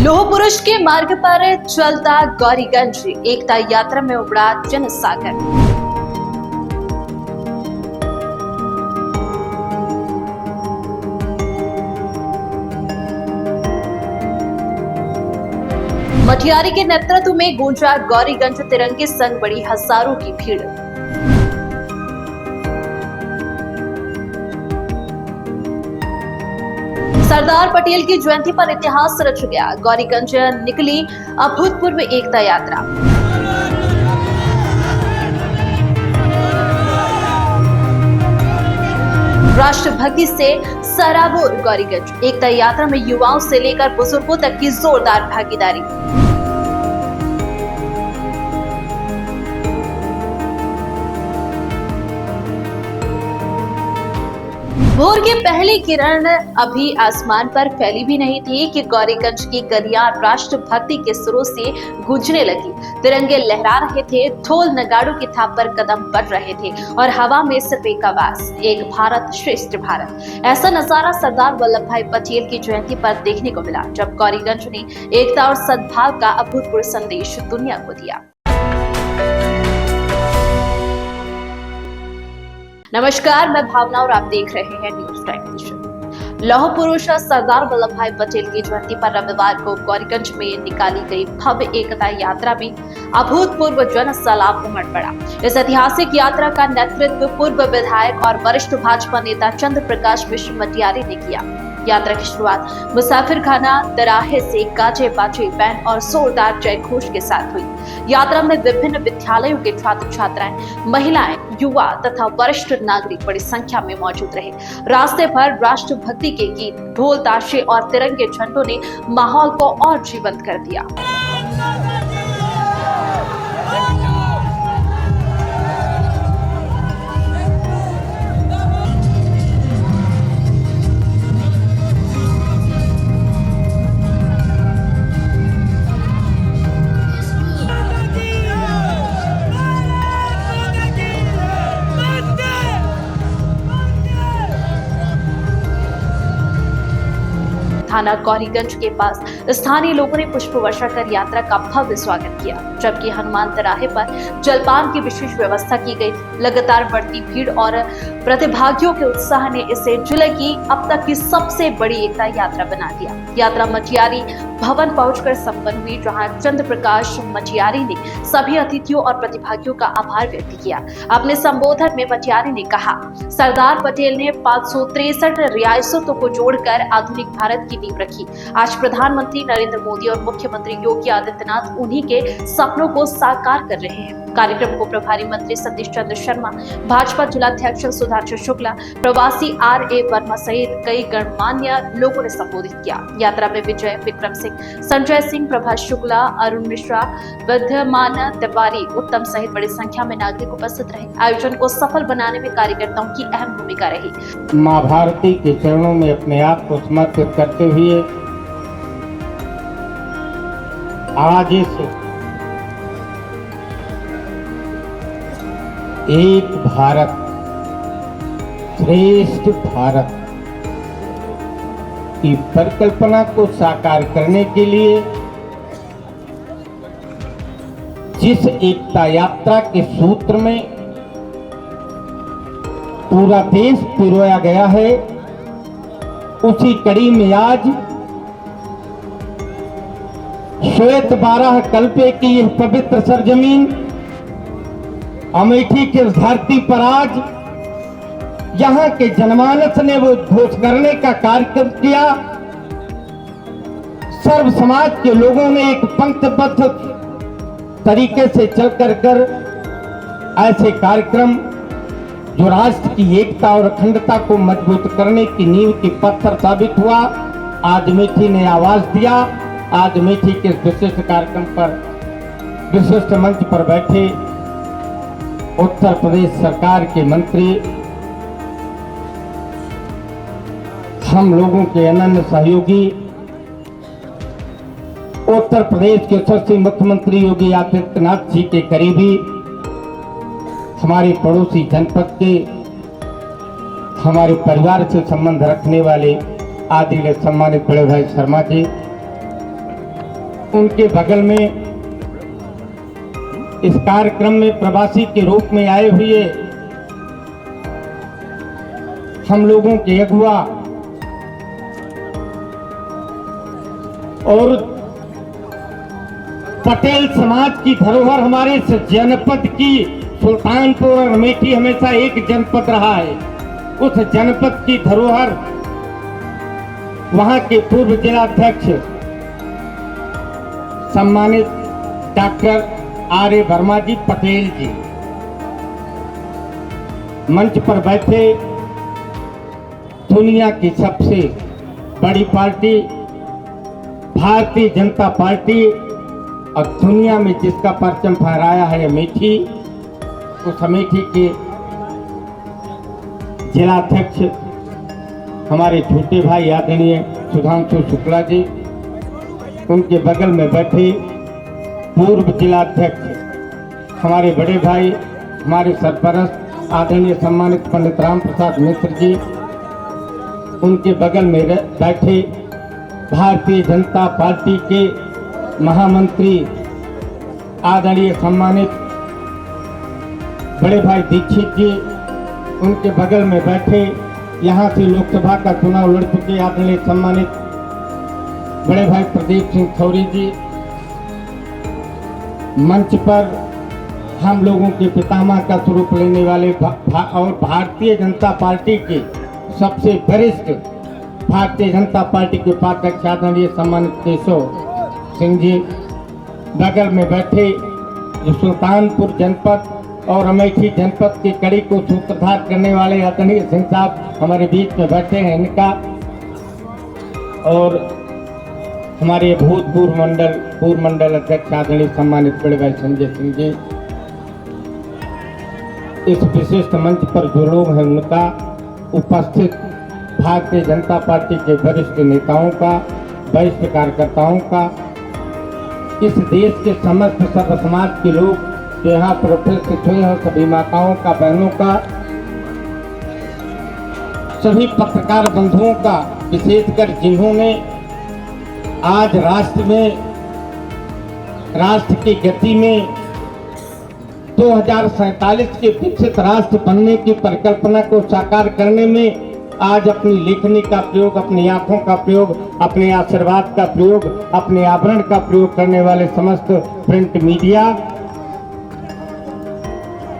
लोह पुरुष के मार्ग पर चलता गौरीगंज एकता यात्रा में उमड़ा जनसागर। मठियारी के नेतृत्व में गूंजा गौरीगंज तिरंगे संग बड़ी हजारों की भीड़। सरदार पटेल की जयंती पर इतिहास रच गया। गौरीगंज निकली अभूतपूर्व एकता यात्रा। राष्ट्रभक्ति से सराबोर गौरीगंज एकता यात्रा में युवाओं से लेकर बुजुर्गों तक की जोरदार भागीदारी। भोर की पहली किरण अभी आसमान पर फैली भी नहीं थी कि गौरीगंज की गलियां राष्ट्रभक्ति के सुरों से गूंजने लगी। तिरंगे लहरा रहे थे, ढोल नगाड़ों की थाप पर कदम बढ़ रहे थे और हवा में सिर्फ एक आवाज, एक भारत श्रेष्ठ भारत। ऐसा नजारा सरदार वल्लभ भाई पटेल की जयंती पर देखने को मिला, जब गौरीगंज ने एकता और सद्भाव का अभूतपूर्व संदेश दुनिया को दिया। नमस्कार, मैं भावना और आप देख रहे हैं न्यूज टाइम नेशन। लौह पुरुष सरदार वल्लभ भाई पटेल की जयंती पर रविवार को गौरीगंज में निकाली गई भव्य एकता यात्रा में अभूतपूर्व जन सैलाब उमड़ पड़ा। इस ऐतिहासिक यात्रा का नेतृत्व पूर्व विधायक और वरिष्ठ भाजपा नेता चंद्र प्रकाश मिश्र मटियारी ने किया। यात्रा की शुरुआत मुसाफिर खाना दराहे से गाजे बाजे बैंड और जोरदार जय घोष के साथ हुई। यात्रा में विभिन्न विद्यालयों के छात्र छात्राएं, महिलाएं, युवा तथा वरिष्ठ नागरिक बड़ी संख्या में मौजूद रहे। रास्ते भर राष्ट्रभक्ति के गीत, ढोल ताशे और तिरंगे झंडों ने माहौल को और जीवंत कर दिया। थाना गौरीगंज के पास स्थानीय लोगों ने पुष्प वर्षा कर यात्रा का भव्य स्वागत किया, जबकि हनुमान तिराहे पर जलपान की विशेष व्यवस्था की गई। लगातार बढ़ती भीड़ और प्रतिभागियों के उत्साह ने इसे जिले की अब तक की सबसे बड़ी एकता यात्रा बना दिया। यात्रा मटियारी भवन पहुंचकर संपन्न हुई, जहां चंद्र प्रकाश मटियारी ने सभी अतिथियों और प्रतिभागियों का आभार व्यक्त किया। अपने संबोधन में मटियारी ने कहा, सरदार पटेल ने 563 रियासतों को जोड़कर आधुनिक भारत की नींव रखी। आज प्रधानमंत्री नरेंद्र मोदी और मुख्यमंत्री योगी आदित्यनाथ उन्हीं के सपनों को साकार कर रहे हैं। कार्यक्रम को प्रभारी मंत्री सतीश चंद्र शर्मा, भाजपा जिलाध्यक्ष सुधांशु शुक्ला, प्रवासी RA वर्मा सहित कई गणमान्य लोगों ने संबोधित किया। यात्रा में विजय विक्रम सिंह, संजय सिंह, प्रभाष शुक्ला, अरुण मिश्रा, विद्यमान तिवारी, उत्तम सहित बड़ी संख्या में नागरिक उपस्थित रहे। आयोजन को सफल बनाने में कार्यकर्ताओं की अहम भूमिका रही। मां भारती के चरणों में अपने आप को समर्पित करते हुए आज इस एक भारत श्रेष्ठ भारत की परिकल्पना को साकार करने के लिए जिस एकता यात्रा के सूत्र में पूरा देश पिरोया गया है, उसी कड़ी में आज श्वेत 12 कल्पे की यह पवित्र सरजमीन अमेठी की धरती पर आज यहां के जनमानस ने वो घोष करने का कार्यक्रम किया। सर्व समाज के लोगों ने एक पंक्तिबद्ध तरीके से चलकर ऐसे कार्यक्रम जो राष्ट्र की एकता और अखंडता को मजबूत करने की नींव की पत्थर साबित हुआ, आज अमेठी ने आवाज दिया। आज अमेठी के विशिष्ट कार्यक्रम पर विशिष्ट मंच पर बैठे उत्तर प्रदेश सरकार के मंत्री, हम लोगों के अनन्य सहयोगी, उत्तर प्रदेश के यशस्वी मुख्यमंत्री योगी आदित्यनाथ जी के करीबी, हमारे पड़ोसी जनपद के हमारे परिवार से संबंध रखने वाले आदरणीय सम्मानित बड़े भाई शर्मा जी, उनके बगल में इस कार्यक्रम में प्रवासी के रूप में आए हुए हम लोगों के अगुआ और पटेल समाज की धरोहर हमारे इस जनपद की सुल्तानपुर और अमेठी हमेशा एक जनपद रहा है। उस जनपद की धरोहर वहां के पूर्व जिलाध्यक्ष सम्मानित डॉक्टर आर्य वर्मा जी पटेल जी मंच पर बैठे दुनिया की सबसे बड़ी पार्टी भारतीय जनता पार्टी और दुनिया में जिसका परचम फहराया है अमेठी, उस अमेठी के जिलाध्यक्ष हमारे छोटे भाई आदरणीय सुधांशु शुक्ला जी, उनके बगल में बैठे पूर्व जिलाध्यक्ष हमारे बड़े भाई हमारे सरपरस्त आदरणीय सम्मानित पंडित राम प्रसाद मिश्र जी, उनके बगल में बैठे भारतीय जनता पार्टी के महामंत्री आदरणीय सम्मानित बड़े भाई दीक्षित जी, उनके बगल में बैठे यहाँ से लोकसभा का चुनाव लड़ चुके आदरणीय सम्मानित बड़े भाई प्रदीप सिंह खौरी जी, मंच पर हम लोगों के पितामह का स्वरूप लेने वाले और भारतीय जनता पार्टी के सबसे वरिष्ठ भारतीय जनता पार्टी के उपाध्यक्ष आदरणीय सम्मानित केशव सिंह जी, बगल में बैठे जो सुल्तानपुर जनपद और अमेठी जनपद की कड़ी को सूत्रधार करने वाले आदरणीय सिंह साहब हमारे बीच में बैठे हैं इनका, और हमारे पूर्व मंडल अध्यक्ष आदरणीय सम्मानित बड़े भाई संजय सिंह जी। इस विशिष्ट मंच पर जो लोग हैं उनका, उपस्थित भारतीय जनता पार्टी के वरिष्ठ नेताओं का, वरिष्ठ कार्यकर्ताओं का, इस देश के समस्त सर्व समाज के लोग जो यहाँ पर उपस्थित हुए हैं, सभी माताओं का, बहनों का, सभी पत्रकार बंधुओं का, विशेषकर जिन्होंने आज राष्ट्र की गति में 2047 के विकसित राष्ट्र बनने की परिकल्पना को साकार करने में आज अपनी लेखनी का प्रयोग, अपनी आंखों का प्रयोग, अपने आशीर्वाद का प्रयोग, अपने आभरण का प्रयोग करने वाले समस्त प्रिंट मीडिया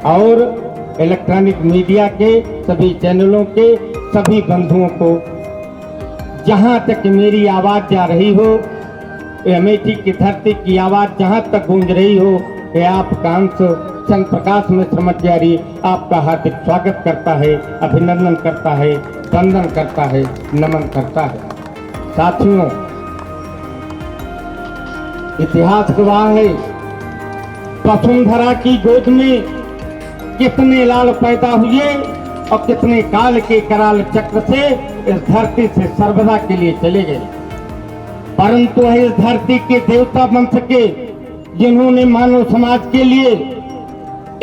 और इलेक्ट्रॉनिक मीडिया के सभी चैनलों के सभी बंधुओं को, जहां तक मेरी आवाज जा रही हो, अमेठी की धरती की आवाज जहां तक गूंज रही हो, ये आपका अंश चंद्र प्रकाश मिश्र मटियारी आपका हार्दिक स्वागत करता है, अभिनंदन करता है, वंदन करता है, नमन करता है। साथियों, इतिहास गवाह है, वसुंधरा की गोद में कितने लाल पैदा हुए और कितने काल के कराल चक्र से इस धरती से सर्वदा के लिए चले गए, परंतु इस धरती के देवता बन सके जिन्होंने मानव समाज के लिए,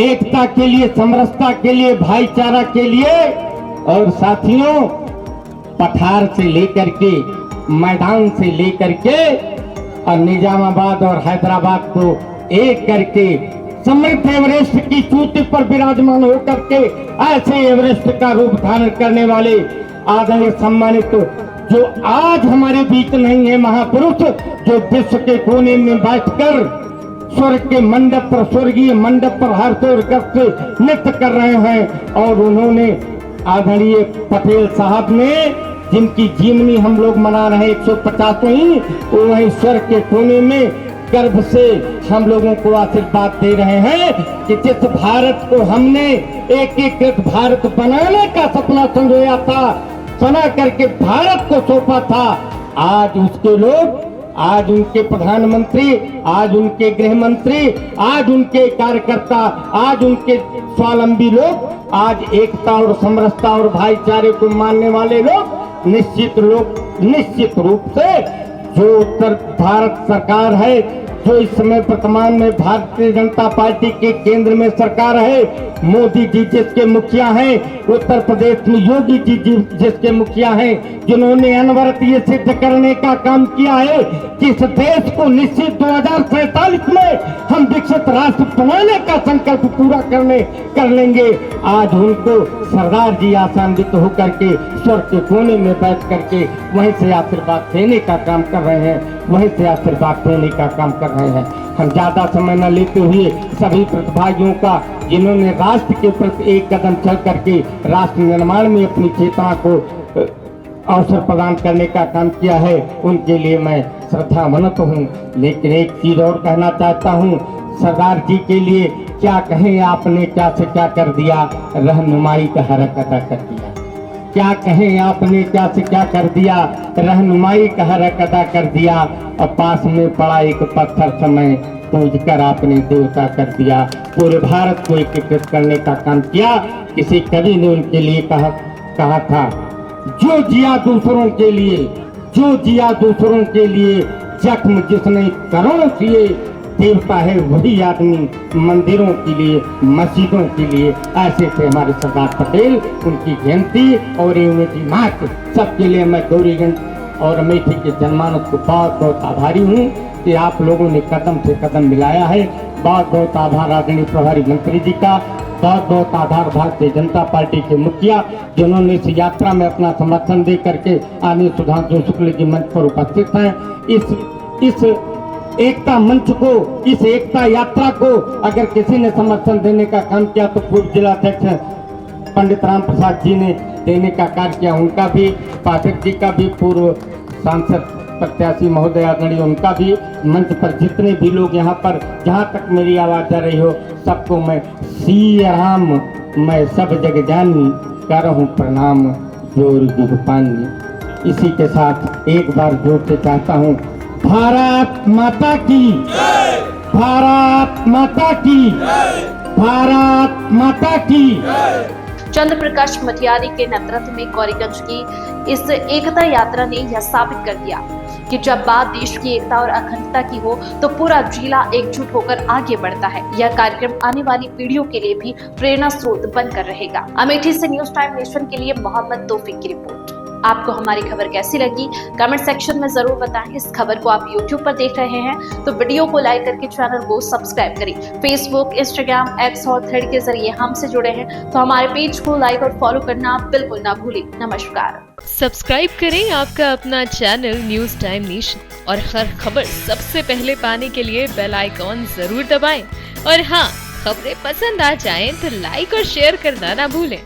एकता के लिए, समरसता के लिए, भाईचारा के लिए और साथियों पठार से लेकर के, मैदान से लेकर के और निजामाबाद और हैदराबाद को एक करके समृद्ध एवरेस्ट की चोटी पर विराजमान होकर के ऐसे एवरेस्ट का रूप धारण करने वाले आदरणीय सम्मानित जो आज हमारे बीच नहीं है, महापुरुष जो विश्व के कोने में बैठकर स्वर्ग के मंडप पर, स्वर्गीय मंडप पर हर्षोल्लास से नृत्य कर रहे हैं, और उन्होंने आदरणीय पटेल साहब ने जिनकी जीवनी हम लोग मना रहे 150वीं, वही स्वर्ग के कोने में गर्व से हम लोगों को आशीर्वाद दे रहे हैं कि जिस भारत को हमने एकीकृत भारत बनाने का सपना संजोया था, बना करके भारत को सौंपा था, आज उसके लोग, आज उनके प्रधानमंत्री, आज उनके गृह मंत्री, आज उनके कार्यकर्ता, आज उनके स्वावलंबी लोग, आज एकता और समरसता और भाईचारे को मानने वाले लोग निश्चित रूप से जो उत्तर भारत सरकार है, जो इस समय वर्तमान में भारतीय जनता पार्टी के केंद्र में सरकार है, मोदी जी जिसके मुखिया हैं, उत्तर प्रदेश में योगी जी जिसके मुखिया हैं, जिन्होंने अनवरत ये सिद्ध करने का काम किया है कि इस देश को निश्चित 2047 में हम विकसित राष्ट्र बनाने का संकल्प पूरा कर लेंगे। आज उनको सरदार जी आसान्वित होकर के स्वर्ग के कोने में बैठ करके वहीं से आशीर्वाद देने का काम कर रहे हैं, वहीं से आशीर्वाद देने का काम कर रहे हैं। हम ज्यादा समय न लेते हुए सभी प्रतिभागियों का, जिन्होंने राष्ट्र के प्रति एक कदम चल करके राष्ट्र निर्माण में अपनी चेतना को अवसर प्रदान करने का काम किया है, उनके लिए मैं श्रद्धावंत हूँ। लेकिन एक चीज और कहना चाहता हूँ, सरदार जी के लिए क्या कहें, आपने क्या से क्या कर दिया, रहनुमाई का हरक अदा कर दिया। क्या कहें, आपने क्या से क्या कर दिया, रहनुमाई का हरक अदा कर दिया। और पास में पड़ा एक पत्थर समय पूजकर आपने देवता कर दिया। पूरे भारत को एकीकृत करने का काम किया। किसी कवि ने उनके लिए कहा था, जो जिया दूसरों के लिए, जो जिया दूसरों के लिए, जख्म जिसने करोड़ों किए, देवता है वही आदमी मंदिरों के लिए, मस्जिदों के लिए। ऐसे थे हमारे सरदार पटेल। उनकी जयंती और उनकी मात सबके लिए मैं गौरीगंज और अमेठी के जनमानस को बहुत बहुत आभारी हूँ कि आप लोगों ने कदम से कदम मिलाया है। बहुत बहुत आभार आदरणीय प्रभारी मंत्री जी का, बहुत बहुत आभार भारतीय जनता पार्टी के मुखिया, जिन्होंने इस यात्रा में अपना समर्थन दे करके आने सुधांशु शुक्ल जी मंच पर उपस्थित हैं। इस एकता मंच को, इस एकता यात्रा को अगर किसी ने समर्थन देने का काम किया तो पूर्व जिलाध्यक्ष पंडित राम प्रसाद जी ने देने का कार्य किया। उनका भी, पाठक जी का भी, पूर्व सांसद प्रत्याशी महोदय आदरणीय उनका भी, मंच पर जितने भी लोग यहाँ पर जहाँ तक मेरी आवाज जा रही हो, सबको मैं सिया राम मैं सब जग जानी, करहूँ प्रणाम जोर जुग पानी। इसी के साथ एक बार जोर से चाहता हूँ, भारत माता की, भारत माता की, भारत माता की। चंद्र प्रकाश मटियारी के नेतृत्व में गौरीगंज की इस एकता यात्रा ने यह साबित कर दिया कि जब बात देश की एकता और अखंडता की हो तो पूरा जिला एकजुट होकर आगे बढ़ता है। यह कार्यक्रम आने वाली पीढ़ियों के लिए भी प्रेरणा स्रोत बनकर रहेगा। अमेठी से न्यूज टाइम नेशन के लिए मोहम्मद तौफीक की रिपोर्ट। आपको हमारी खबर कैसी लगी कमेंट सेक्शन में जरूर बताएं। इस खबर को आप YouTube पर देख रहे हैं तो वीडियो को लाइक करके चैनल को सब्सक्राइब करें। फेसबुक, इंस्टाग्राम, एक्स और थ्रेड के जरिए हमसे जुड़े हैं तो हमारे पेज को लाइक और फॉलो करना बिल्कुल ना भूलें। नमस्कार। सब्सक्राइब करें आपका अपना चैनल न्यूज टाइम नेशन और हर खबर सबसे पहले पाने के लिए बेल आइकॉन जरूर दबाएं। और हाँ, खबरें पसंद आ जाएं तो लाइक और शेयर करना ना भूलें।